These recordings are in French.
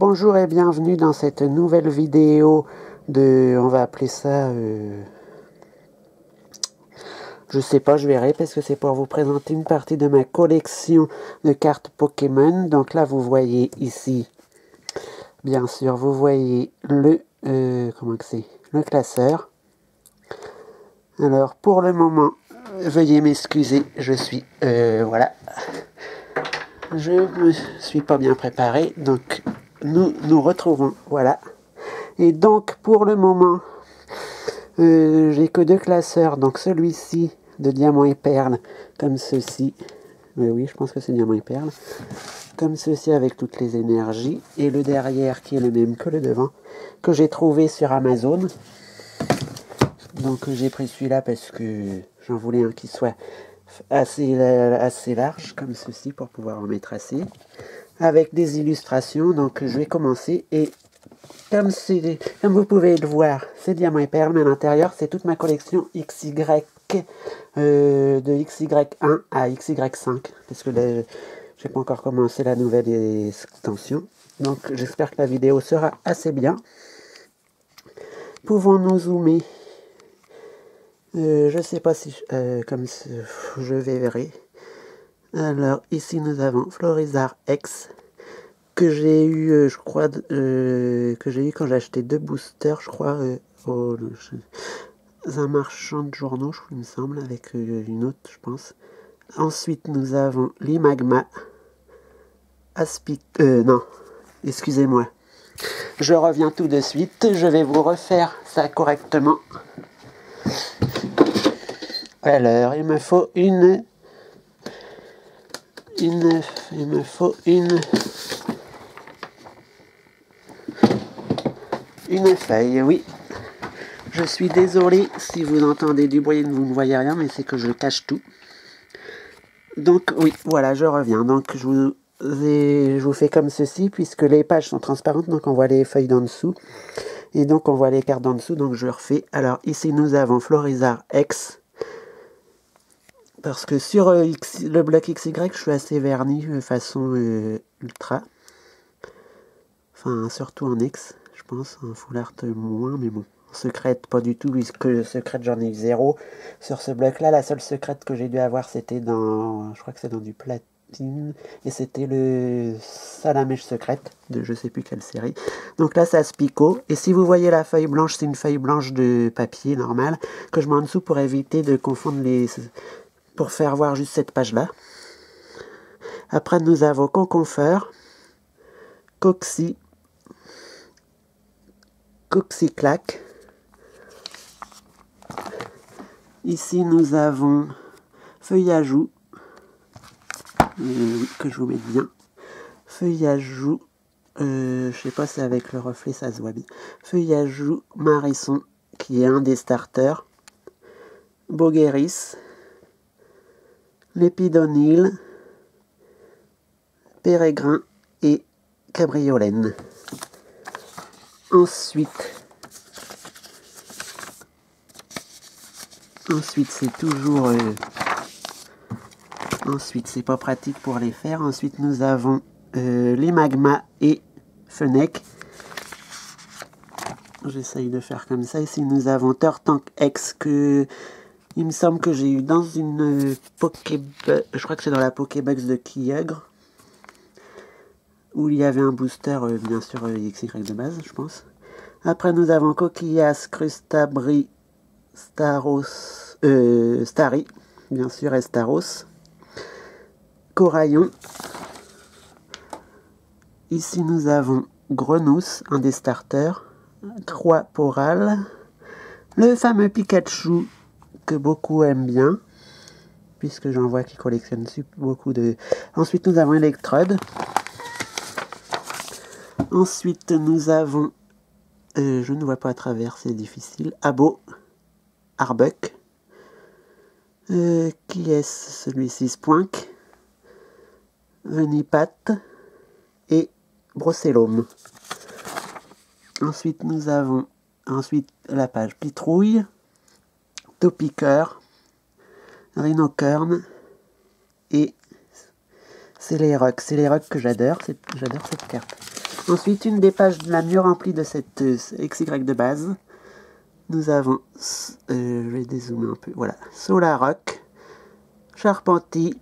bonjour et bienvenue dans cette nouvelle vidéo de, on va appeler ça, je sais pas, je verrai parce que c'est pour vous présenter une partie de ma collection de cartes Pokémon. Donc là vous voyez ici, bien sûr, vous voyez le, comment que c'est, le classeur. Alors pour le moment, veuillez m'excuser, je suis, voilà, je me suis pas bien préparé, donc nous nous retrouvons, voilà. Et donc pour le moment, j'ai que deux classeurs, donc celui-ci de diamant et perle, comme ceci, mais oui je pense que c'est diamant et perle, comme ceci avec toutes les énergies, et le derrière qui est le même que le devant, que j'ai trouvé sur Amazon. Donc j'ai pris celui-là parce que j'en voulais un qui soit assez large, comme ceci, pour pouvoir en mettre assez, avec des illustrations. Donc je vais commencer, et comme vous pouvez le voir, c'est diamant et perle, mais à l'intérieur c'est toute ma collection XY, de XY1 à XY5, parce que là, j'ai pas encore commencé la nouvelle extension. Donc j'espère que la vidéo sera assez bien. Pouvons-nous zoomer? Je sais pas si comme je verrai. Alors ici nous avons Florizarre X, que j'ai eu, je crois, que j'ai eu quand j'ai acheté deux boosters, je crois, dans un marchand de journaux, il me semble, avec une autre, je pense. Ensuite, nous avons l'Imagma, non, excusez-moi. Je reviens tout de suite, je vais vous refaire ça correctement. Alors, il me faut une feuille, oui. Je suis désolé si vous entendez du bruit et que vous ne voyez rien, mais c'est que je cache tout. Donc oui, voilà, je reviens. Donc je vous fais comme ceci, puisque les pages sont transparentes, donc on voit les feuilles d'en dessous. Et donc on voit les cartes d'en dessous, donc je refais. Alors ici nous avons Florizarre X. Parce que sur le bloc XY, je suis assez verni façon ultra. Enfin, surtout en X, je pense. En full art moins, mais bon. En secrète, pas du tout, puisque secrète, j'en ai eu 0. Sur ce bloc-là, la seule secrète que j'ai dû avoir, c'était dans... Je crois que c'est dans du platine. Et c'était le Salamèche secrète, de je sais plus quelle série. Donc là, ça se pico. Et si vous voyez la feuille blanche, c'est une feuille blanche de papier normal, que je mets en dessous pour éviter de confondre les... pour faire voir juste cette page-là. Après, nous avons Conconfeur, Coxy, Coxyclac. Ici, nous avons Feuillajou, que je vous mette bien. Feuillajou, je sais pas si avec le reflet ça se voit bien. Feuillajou Marisson, qui est un des starters. Bogueris, Lépidonil, Pérégrin et Cabriolène. Ensuite c'est toujours... ensuite, c'est pas pratique pour les faire. Ensuite, nous avons les Magma et Fennec. J'essaye de faire comme ça. Ici, nous avons Turtank X, que il me semble que j'ai eu dans une Pokébox. Je crois que c'est dans la Pokébox de Kyogre, où il y avait un booster, bien sûr, XY de base, je pense. Après, nous avons Coquillas, Crustabri, Starry, bien sûr, Estaros. Coraillon. Ici, nous avons Grenousse, un des starters. Croix-Poral. Le fameux Pikachu, que beaucoup aiment bien, puisque j'en vois qui collectionnent beaucoup de... Ensuite, nous avons Electrode. Ensuite, nous avons... je ne vois pas à travers, c'est difficile. Abo. Arbuck. Qui est-ce, celui-ci? Spoink. Venipat. Et Brocellum. Ensuite, nous avons la page Pitrouille, Topiqueur, Rhinocorn, et Céléroc. Céléroc que j'adore, j'adore cette carte. Ensuite, une des pages la mieux remplie de cette XY de base. Nous avons, je vais dézoomer un peu, voilà, Solaroc, Charpentier,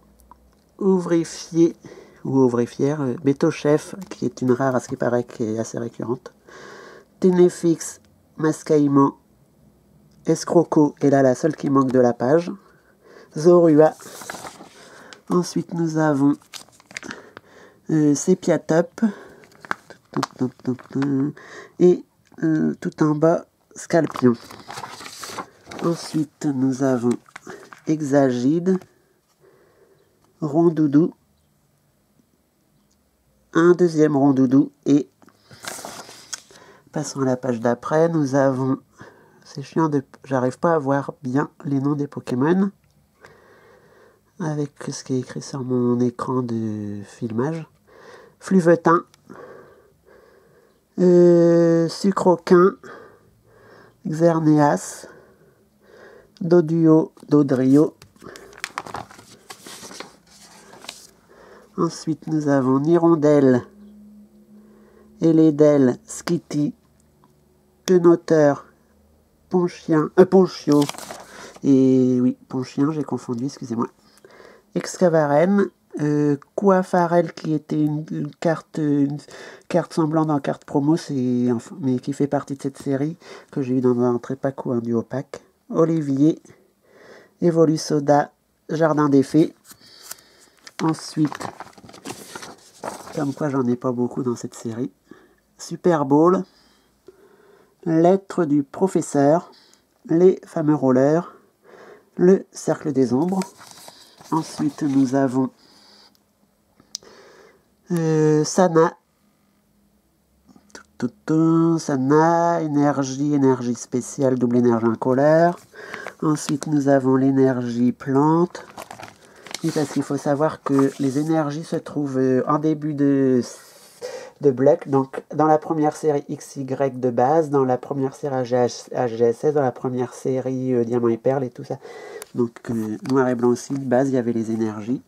Ouvrifier, ou Ouvrifière, Béto-Chef, qui est une rare à ce qui paraît, qui est assez récurrente, Ténéfix, Mascaïman, Escroco, et là la seule qui manque de la page, Zorua. Ensuite nous avons Sépiatop, et tout en bas, Scalpion. Ensuite nous avons Hexagide, Rondoudou, un deuxième Rondoudou, et passons à la page d'après, nous avons, c'est chiant, j'arrive pas à voir bien les noms des Pokémon avec ce qui est écrit sur mon écran de filmage. Fluvetin, Sucroquin, Xerneas, Doduo, Dodrio. Ensuite, nous avons Nirondelle, Elédel, Skitty, Quenoteur, Ponchio, et oui, Ponchien, j'ai confondu, excusez-moi. Excavaren, Coafarel, qui était une carte semblante en carte promo, mais qui fait partie de cette série, que j'ai eu dans un Trépaco, un duo pack. Olivier, Evolusoda, Jardin des Fées. Ensuite, comme quoi j'en ai pas beaucoup dans cette série, Super Bowl, Lettre du professeur, les fameux rollers, le cercle des ombres. Ensuite nous avons Sana, Sana, énergie spéciale, double énergie incolore. Ensuite nous avons l'énergie plante. Oui, parce qu'il faut savoir que les énergies se trouvent en début de bloc, donc dans la première série XY de base, dans la première série AGSS, dans la première série Diamant et Perle et tout ça. Donc noir et blanc aussi, de base il y avait les énergies.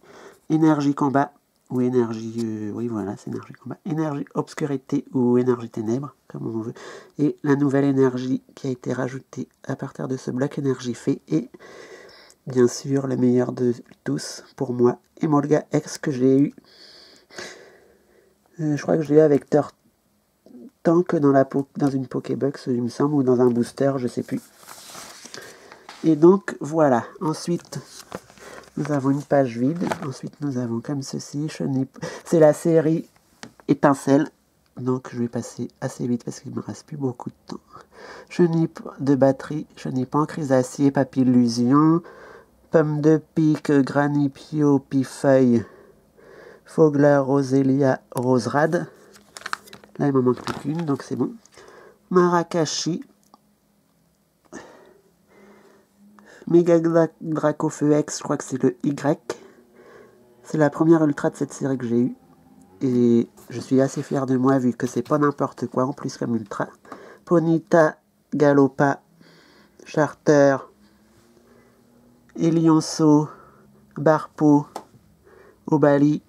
Énergie combat ou énergie, oui voilà, c'est énergie combat. Énergie obscurité ou énergie ténèbres, comme on veut. Et la nouvelle énergie qui a été rajoutée à partir de ce bloc énergie fée et bien sûr, le meilleur de tous, pour moi, Emolga X, que j'ai eu. Je crois que je l'ai eu avec Tank dans une Pokébox, il me semble, ou dans un booster, je sais plus. Et donc, voilà. Ensuite, nous avons une page vide. Ensuite, nous avons comme ceci. C'est la série Étincelle. Donc, je vais passer assez vite parce qu'il ne me reste plus beaucoup de temps. Chenip de batterie, Chenip en Chrysacier, Papillusion, Pomme de pique, Granipio, Pifeuille, Fogler, Roselia, Roserad. Là, il m'en manque plus qu'une, donc c'est bon. Marakashi, Mega Dracofeu X, je crois que c'est le Y. C'est la première ultra de cette série que j'ai eue. Et je suis assez fier de moi vu que c'est pas n'importe quoi en plus comme ultra. Ponita, Galopa, Charter, Elionso, Barpo, Obali,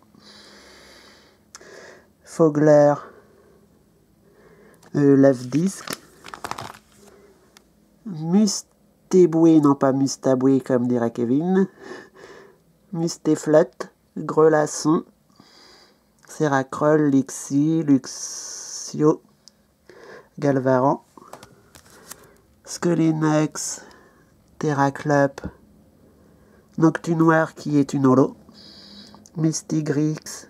Fogler, Lave-Disque, Mustéboué, non pas Mustaboué comme dirait Kevin, Mustéflotte, Grelasson, Seracrol, Lixi, Luxio, Galvaran, Skelenox, Terraclop, Noctunoir qui est une holo, Mystigrix,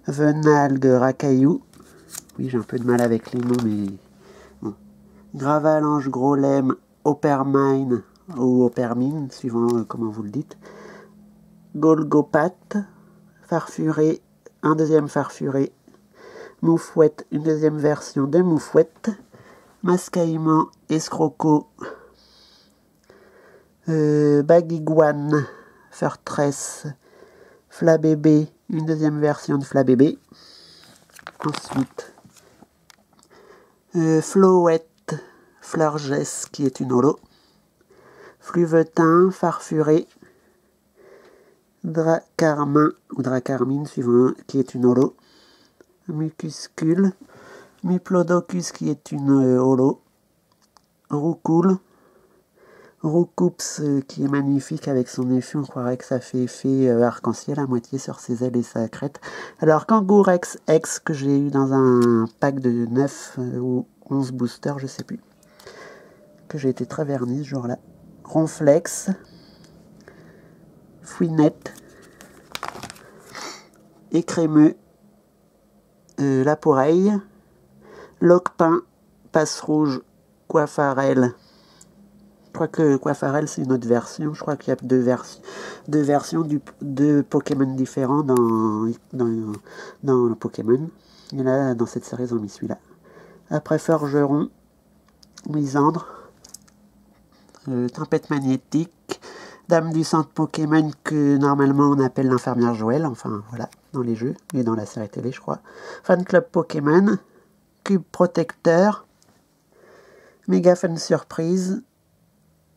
Venalgue, Racaillou. Oui, j'ai un peu de mal avec les noms, mais bon. Gravalanche, Grolem, Opermine ou Opermine, suivant comment vous le dites. Golgopat, Farfuré, un deuxième Farfuré. Moufouette, une deuxième version de Moufouette. Mascaïman, Escroco, Bagiguane, Fortress, Flabébé, une deuxième version de Flabébé. Ensuite, Floette, Fleurgesse, qui est une holo. Fluvetin, Farfuré, Dracarmin, ou Dracarmine, suivant qui est une holo. Mucuscule, Muplodocus qui est une holo. Roucoule. Roucoups qui est magnifique avec son effet, on croirait que ça fait effet arc-en-ciel à moitié sur ses ailes et sa crête. Alors Kangourex X que j'ai eu dans un pack de 9 ou 11 boosters, je sais plus. Que j'ai été très verni ce jour-là. Ronflex. Fouinette. Écrémeux. Laporeille. Locpin. Passe rouge. Coiffarelle. Je crois que Coiffarelle c'est une autre version. Je crois qu'il y a deux versions de Pokémon différents dans le Pokémon. Et là, dans cette série, ils ont mis celui-là. Après Forgeron. Misandre. Tempête magnétique. Dame du centre Pokémon que normalement on appelle l'infirmière Joël. Enfin voilà, dans les jeux et dans la série télé, je crois. Fan Club Pokémon. Cube protecteur. Méga Fun Surprise.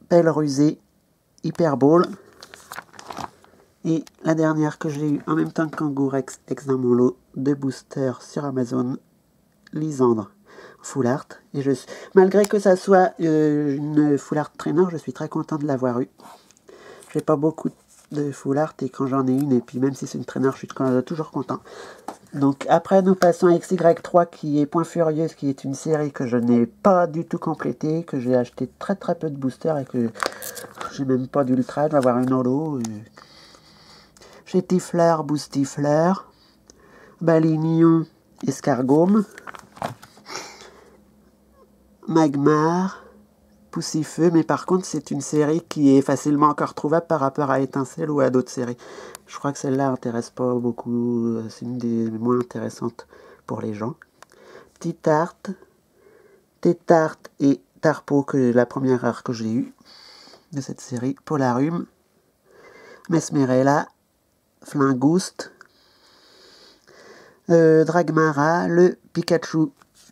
Pelle rusée, Hyperball. Et la dernière que j'ai eue en même temps que Kangourex X dans mon lot de boosters sur Amazon, Lysandre Full Art. Et malgré que ça soit une Full Art Trainer, je suis très content de l'avoir eu. J'ai pas beaucoup de Full Art et quand j'en ai une, et puis même si c'est une Trainer, je suis toujours content. Donc après nous passons à XY3 qui est Point Furieuse, qui est une série que je n'ai pas du tout complétée, que j'ai acheté très peu de boosters et que j'ai même pas d'ultra, je vais avoir une holo. Chétifleur, Boostifleur, Balignon, Escargome, Magmar, Poussifeu, mais par contre c'est une série qui est facilement encore trouvable par rapport à Étincelle ou à d'autres séries. Je crois que celle-là n'intéresse pas beaucoup, c'est une des moins intéressantes pour les gens. Titarte, Tétarte et Tarpo, que la première rare que j'ai eue de cette série. Polarium, Mesmerella, Flingouste, Dragmara, le Pikachu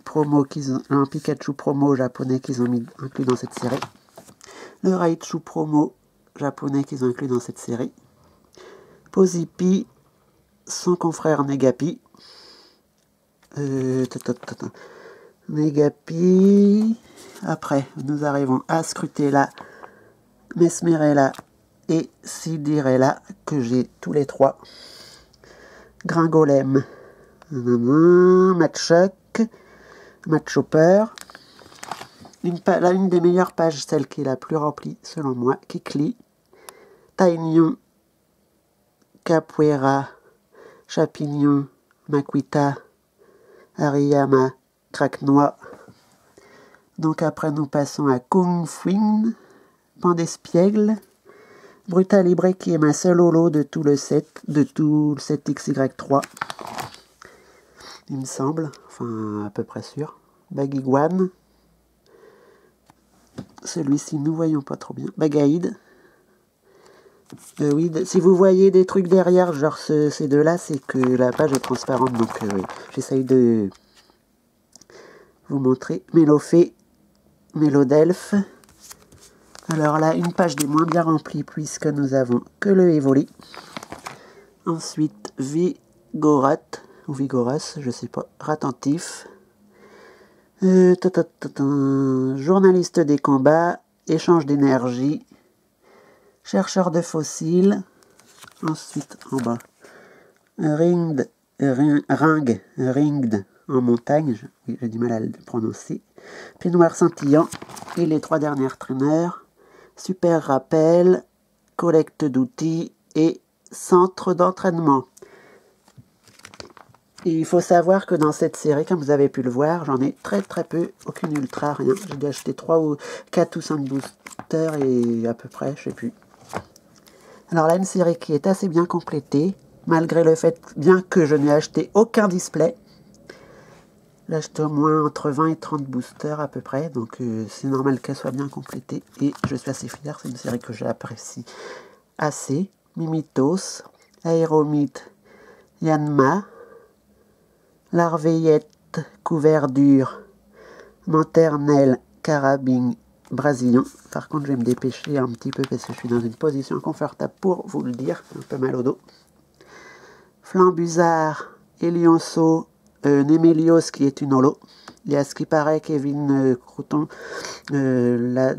promo, un Pikachu promo japonais qu'ils ont inclus dans cette série. Le Raichu promo japonais qu'ils ont inclus dans cette série. Pozipi, son confrère Negapi. Negapi. Après, nous arrivons à Scrutella, Mesmerella et Sidirella, que j'ai tous les trois. Gringolem, Matchok, Matchopper. Une des meilleures pages, celle qui est la plus remplie, selon moi, Kikli, Taignon, Capoeira, Chapignon, Makuita, Ariyama, Craquenois. Donc après nous passons à Kung Fuin, Pandespiègle, Brutal Libre qui est ma seule holo de tout le set, XY3. Il me semble, enfin à peu près sûr. Bagiguan. Celui-ci nous voyons pas trop bien. Bagaïd. Oui, si vous voyez des trucs derrière, genre ces deux-là, c'est que la page est transparente. Donc oui, j'essaye de vous montrer. Mélofée, Mélodelphe. Alors là, une page des moins bien remplie, puisque nous avons que le Evoli. Ensuite, Vigorat, ou Vigoras, je sais pas, Ratentif. Journaliste des combats, échange d'énergie. Chercheur de fossiles. Ensuite, en bas, Ringed en montagne. Oui, j'ai du mal à le prononcer. Peignoir scintillant. Et les trois dernières traîneurs. Super rappel. Collecte d'outils. Et centre d'entraînement. Et il faut savoir que dans cette série, comme vous avez pu le voir, j'en ai très peu, aucune ultra, rien. J'ai dû acheter 4 ou 5 boosters et à peu près, je sais plus. Alors là, une série qui est assez bien complétée, malgré le fait bien que je n'ai acheté aucun display. Là, j'ai au moins entre 20 et 30 boosters à peu près, donc c'est normal qu'elle soit bien complétée. Et je suis assez fier, c'est une série que j'apprécie assez. Mimitos, Aéromite, Yanma, Larveillette, Couverdure, Manternelle, Carabine, Brasillon. Par contre, je vais me dépêcher un petit peu parce que je suis dans une position confortable pour vous le dire. Un peu mal au dos. Flambusard, Elionceau, Nemelios qui est une holo. Il y a ce qui paraît Kevin Crouton l'a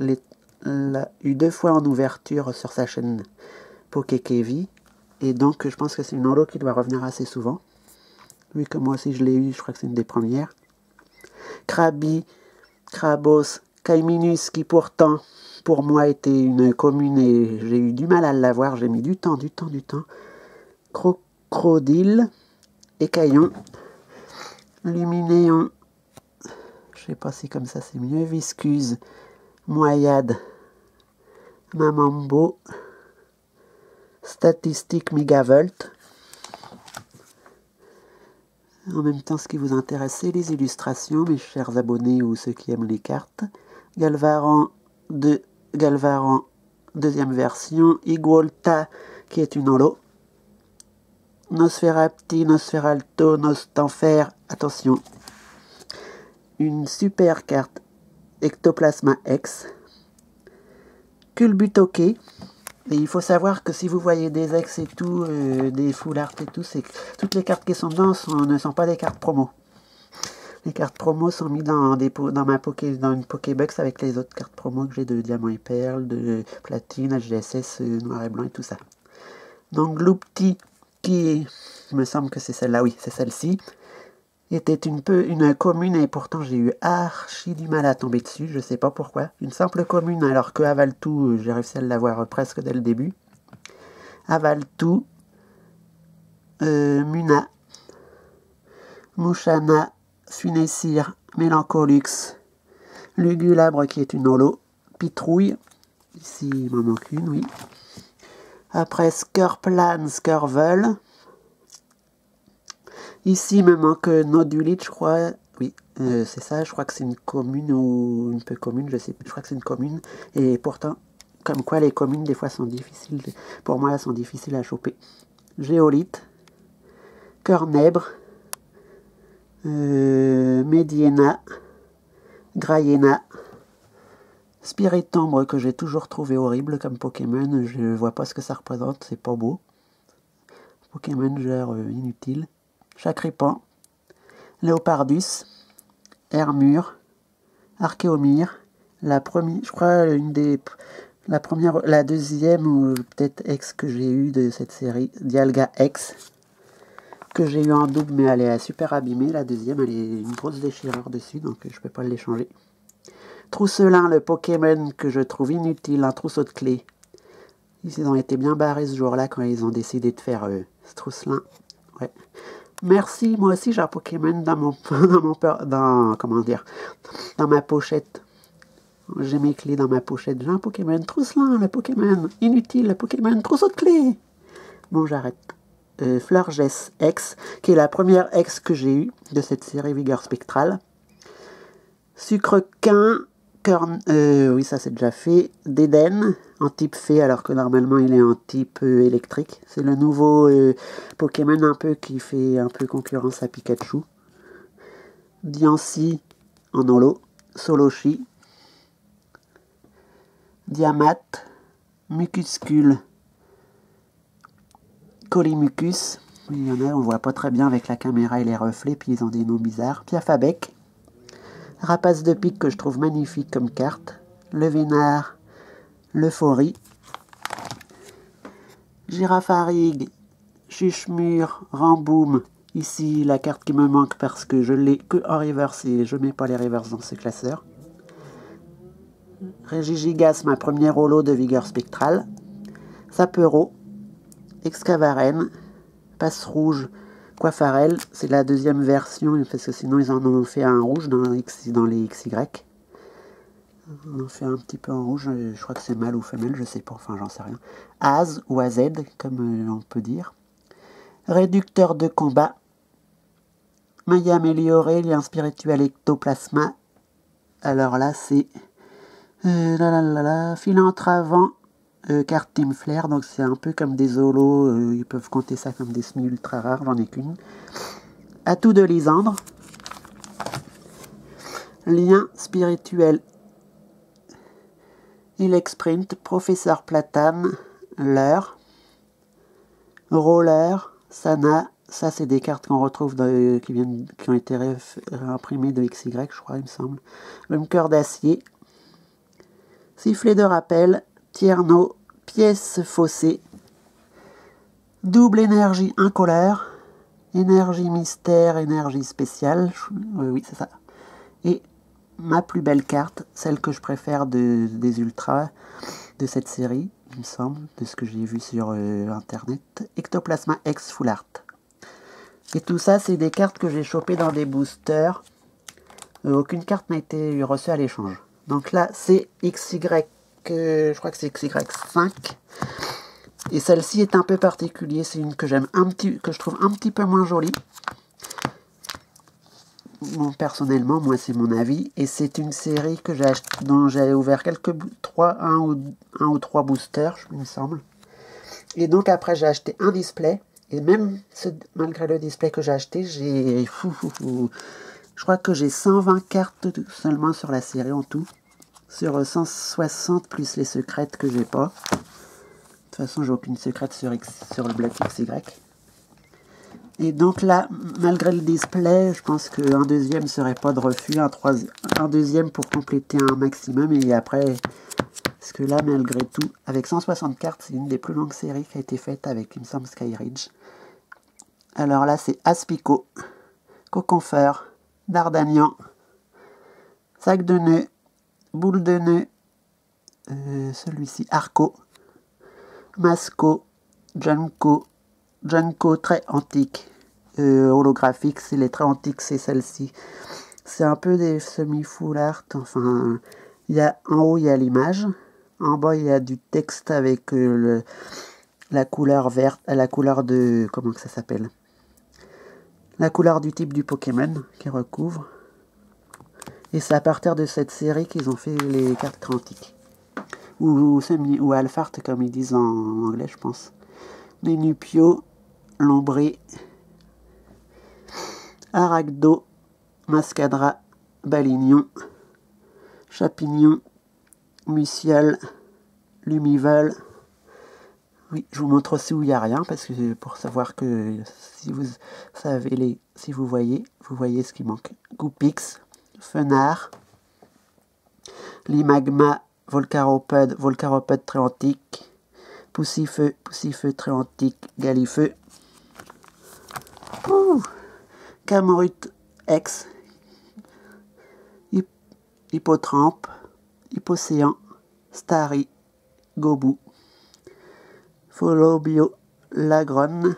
eu 2 fois en ouverture sur sa chaîne PokéKevi. Et donc je pense que c'est une holo qui doit revenir assez souvent. Vu que moi aussi je l'ai eu, je crois que c'est une des premières. Krabi, Krabos, Kaiminus qui pourtant pour moi était une commune et j'ai eu du mal à l'avoir, j'ai mis du temps. Crocodile, Écaillon, Luminéon, je sais pas si comme ça c'est mieux, Viscuse, Moyade, Mamambo, Statistique Megavolt. En même temps, ce qui vous intéresse, c'est les illustrations, mes chers abonnés ou ceux qui aiment les cartes. Galvaran, deuxième version. Iguolta, qui est une holo. Nosferapti, Nosferalto, Nostanfer, attention. Une super carte Ectoplasma X. Culbutoke. Et il faut savoir que si vous voyez des ex et tout, des full art et tout, c'est que toutes les cartes qui sont dedans ne sont pas des cartes promo. Les cartes promo sont mises dans une Pokébox avec les autres cartes promo que j'ai de Diamant et Perle, de Platine, HDSS, Noir et Blanc et tout ça. Donc Gloupti, qui il me semble que c'est celle-là, oui, c'est celle-ci, était une commune et pourtant j'ai eu archi du mal à tomber dessus, je sais pas pourquoi. Une simple commune alors que Avaltou, j'ai réussi à l'avoir presque dès le début. Avaltou, Muna, Mouchana, Sunessir, Mélancolux, Lugulabre qui est une holo, Pitrouille, ici il m'en manque une, oui. Après Skurplan, Skirvel. Ici, il me manque Nodulite, je crois. Oui, c'est ça. Je crois que c'est une commune ou une peu commune. Je sais plus. Je crois que c'est une commune. Et pourtant, comme quoi les communes, des fois, sont difficiles. Pour moi, elles sont difficiles à choper. Géolite. Cornèbre. Mediena. Grayena. Spiritombre que j'ai toujours trouvé horrible comme Pokémon. Je vois pas ce que ça représente. C'est pas beau. Pokémon genre inutile. Chakripan, Léopardus, Hermure, Archéomire, la première, je crois la deuxième ou peut-être ex que j'ai eu de cette série, Dialga X, que j'ai eu en double mais elle est super abîmée, la deuxième elle est une grosse déchirure dessus donc je peux pas l'échanger. Trousselin, le Pokémon que je trouve inutile, un trousseau de clés. Ils ont été bien barrés ce jour-là quand ils ont décidé de faire ce Trousselin. Ouais. Merci, moi aussi j'ai un Pokémon dans ma pochette. J'ai mes clés dans ma pochette. J'ai un Pokémon Trousselin, le Pokémon inutile, le Pokémon trousseau de clés. Bon, j'arrête. Fleurgess X, qui est la première X que j'ai eue de cette série Vigueur Spectrale. Sucrequin, oui, ça c'est déjà fait. Déden, en type fée, alors que normalement il est en type électrique. C'est le nouveau Pokémon un peu qui fait un peu concurrence à Pikachu. Diancie en holo. Soloshi. Diamat. Mucuscule. Colimucus. Il y en a, on voit pas très bien avec la caméra et les reflets, puis ils ont des noms bizarres. Piafabec. Rapace de pique que je trouve magnifique comme carte. Le Vénard, l'Euphorie. Girafarig, Chuchemur, Ramboum. Ici, la carte qui me manque parce que je l'ai que en reverse et je mets pas les reverse dans ce classeur. Régigigas, ma première holo de Vigueur Spectrale. Sapero, Excavaren, Passe Rouge, Coiffarel, c'est la deuxième version, parce que sinon ils en ont fait un rouge dans les XY. On en fait un petit peu en rouge, je crois que c'est mâle ou femelle, je sais pas, enfin j'en sais rien. Az ou AZ, comme on peut dire. Réducteur de combat. Maille améliorée, lien spirituel ectoplasma. Alors là c'est... Filantre avant, carte Team Flare, donc c'est un peu comme des holos, ils peuvent compter ça comme des semis ultra rares, j'en ai qu'une. Atout de Lysandre. Lien spirituel. Elexprint, Professeur Platane, Leur. Roller, Sana, Ça, c'est des cartes qu'on retrouve qui ont été réimprimées de XY, je crois, il me semble. Bunker d'acier. Sifflet de rappel. Tierno. Pièce faussée. Double énergie incolore. Énergie mystère, énergie spéciale. Oui, c'est ça. Et ma plus belle carte, celle que je préfère des ultras de cette série, il me semble, de ce que j'ai vu sur internet. Ectoplasma X Full Art. Et tout ça, c'est des cartes que j'ai chopées dans des boosters. Aucune carte n'a été reçue à l'échange. Donc là, c'est XY, je crois que c'est XY5. Et celle-ci est un peu particulière. C'est une que que je trouve un petit peu moins jolie. Bon, personnellement, moi, c'est mon avis. Et c'est une série que dont j'ai ouvert un ou trois boosters, il me semble. Et donc après, j'ai acheté un display. Et même malgré le display que j'ai acheté, je crois que j'ai 120 cartes seulement sur la série en tout. Sur 160 plus les secrètes que j'ai pas. De toute façon, j'ai aucune secrète sur le bloc XY. Et donc là, malgré le display, je pense qu'un deuxième serait pas de refus. Un deuxième pour compléter un maximum. Et après, parce que là, malgré tout, avec 160 cartes, c'est une des plus longues séries qui a été faite avec, il me semble, Skyridge. Alors là, c'est Aspico, Coconfer, Dardanian, Sac de nœud, Boule de nœud, celui-ci, Arco, Masco, Junko très antique, holographique, c'est les très antiques, c'est celle-ci. C'est un peu des semi-full art, enfin, en haut, il y a l'image, en bas, il y a du texte avec la couleur verte, la couleur de, comment que ça s'appelle ? La couleur du type du Pokémon qui recouvre. Et c'est à partir de cette série qu'ils ont fait les cartes antiques. Ou Alphart, comme ils disent en anglais, je pense. Nénupio, Lombré, Aragdo, Mascadra, Balignon, Chapignon, Mucial, Lumival. Oui, je vous montre aussi où il n'y a rien, parce que pour savoir que si vous savez si vous voyez ce qui manque. Goupix, Fenard, Limagma, Volcaropode très antique, Poussifeu très antique, Galifeu, Camorut X, Hippotrampe, Hippocéan, Starry, Gobu, Folobio, Lagronne,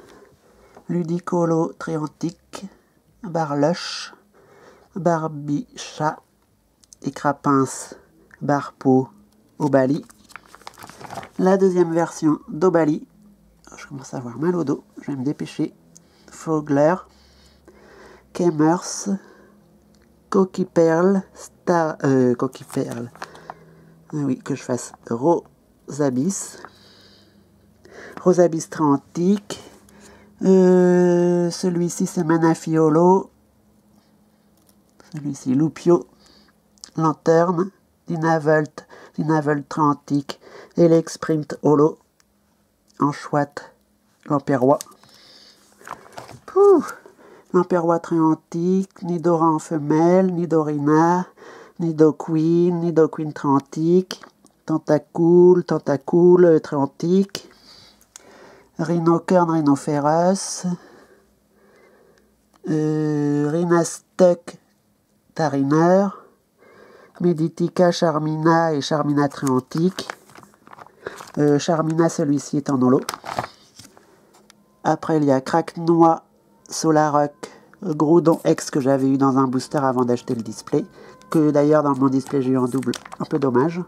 Ludicolo très antique, Barloche, Barbichat, Écrapince, Barpo, Obali. La deuxième version d'Obali, je commence à avoir mal au dos, je vais me dépêcher. Fogler, Kemers, Coquille-Perle, Coquille-Perle. Oui, que je fasse Rosabis. Rosabis très antique. Celui-ci, c'est Manafiolo. Celui-ci, Lupio. Lanterne. Dynavolt très antique. Elex Sprint Holo. Anchouette. Lamperrois. Lamperrois très antique. Nidoran femelle. Nidorina. Nidoqueen très antique. Tentacool très antique. Rhinocurne, Rhinophéros, Rhinastuck, Tarineur, Meditica, Charmina et Charmina très antique. Charmina, celui-ci est en holo. Après, il y a Craquenois, Solaroc, Groudon X que j'avais eu dans un booster avant d'acheter le display. Que d'ailleurs, dans mon display, j'ai eu en double. Un peu dommage.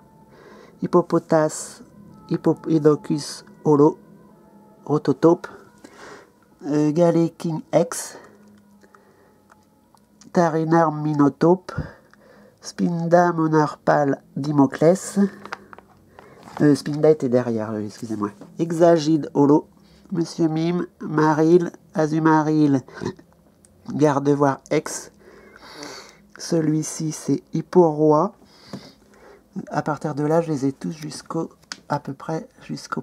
Hippopotas, Hippodocus holo. Rototope, King X, Tarinar Minotope, Spinda Monarpal Dimoclès, Spinda était derrière, excusez-moi, Exagide Holo, Monsieur Mime, Maril, Azumaril, Gardevoir X, celui-ci c'est Hipporoi. À partir de là, je les ai tous à peu près jusqu'à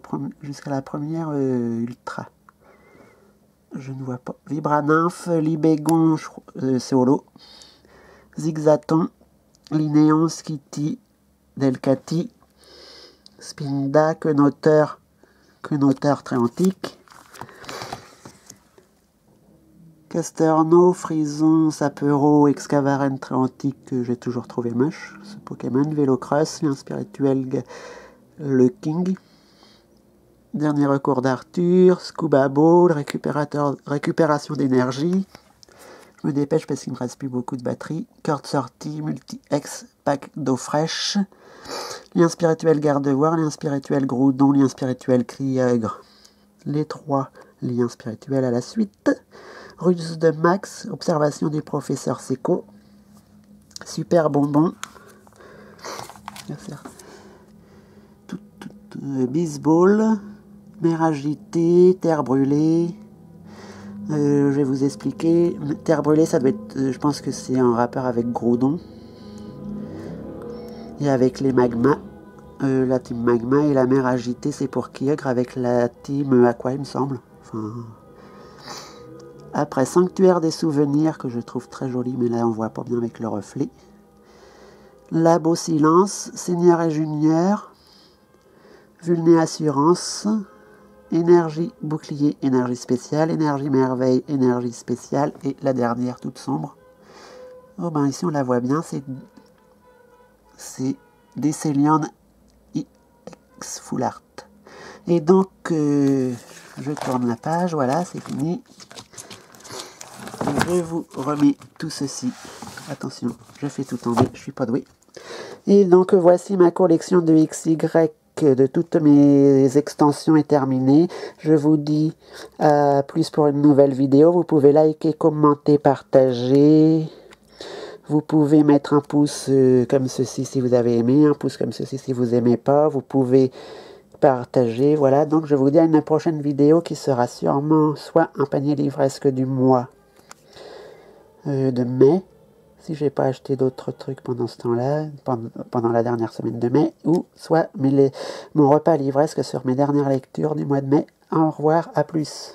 la première ultra. je ne vois pas. Vibranymphe, Libégon, c'est holo. Zigzaton, Linéon, Skitty, Delcati, Spinda, Quenoteur très antique. Casterno, Frison, Sapero, Excavaren très antique que j'ai toujours trouvé moche. Ce Pokémon, Vélocross, lien spirituel, le King. Dernier recours d'Arthur, Scuba Ball, récupération d'énergie. Je me dépêche parce qu'il ne me reste plus beaucoup de batterie. Corde sortie, multi-ex, pack d'eau fraîche. Lien spirituel Gardevoir, lien spirituel Groudon, lien spirituel Criègre. Les 3 liens spirituels à la suite. Ruse de Max, observation du professeur Seco. Super bonbon. Bisball. Mer agitée, terre brûlée. Je vais vous expliquer. Terre brûlée, ça doit être. Je pense que c'est un rapport avec Groudon. Et avec les magmas. La team magma et la mer agitée, c'est pour Kyogre avec la team aqua, il me semble. Enfin. Après, Sanctuaire des souvenirs, que je trouve très joli, mais là on voit pas bien avec le reflet. Labo silence, Seigneur et Junior. Vulné assurance. Énergie bouclier, énergie spéciale. Énergie merveille, énergie spéciale. Et la dernière, toute sombre. Oh ben ici on la voit bien, c'est Décélion X Full Art. Et donc, je tourne la page, voilà, c'est fini. Je vous remets tout ceci. Attention, je fais tout tomber, je suis pas doué. Et donc, voici ma collection de XY de toutes mes extensions est terminée. Je vous dis à plus pour une nouvelle vidéo. Vous pouvez liker, commenter, partager. Vous pouvez mettre un pouce comme ceci si vous avez aimé, un pouce comme ceci si vous n'aimez pas. Vous pouvez partager. Voilà, donc je vous dis à une prochaine vidéo qui sera sûrement soit un panier livresque du mois de mai, si j'ai pas acheté d'autres trucs pendant ce temps-là, pendant la dernière semaine de mai, ou soit mon repas livresque sur mes dernières lectures du mois de mai. Au revoir, à plus.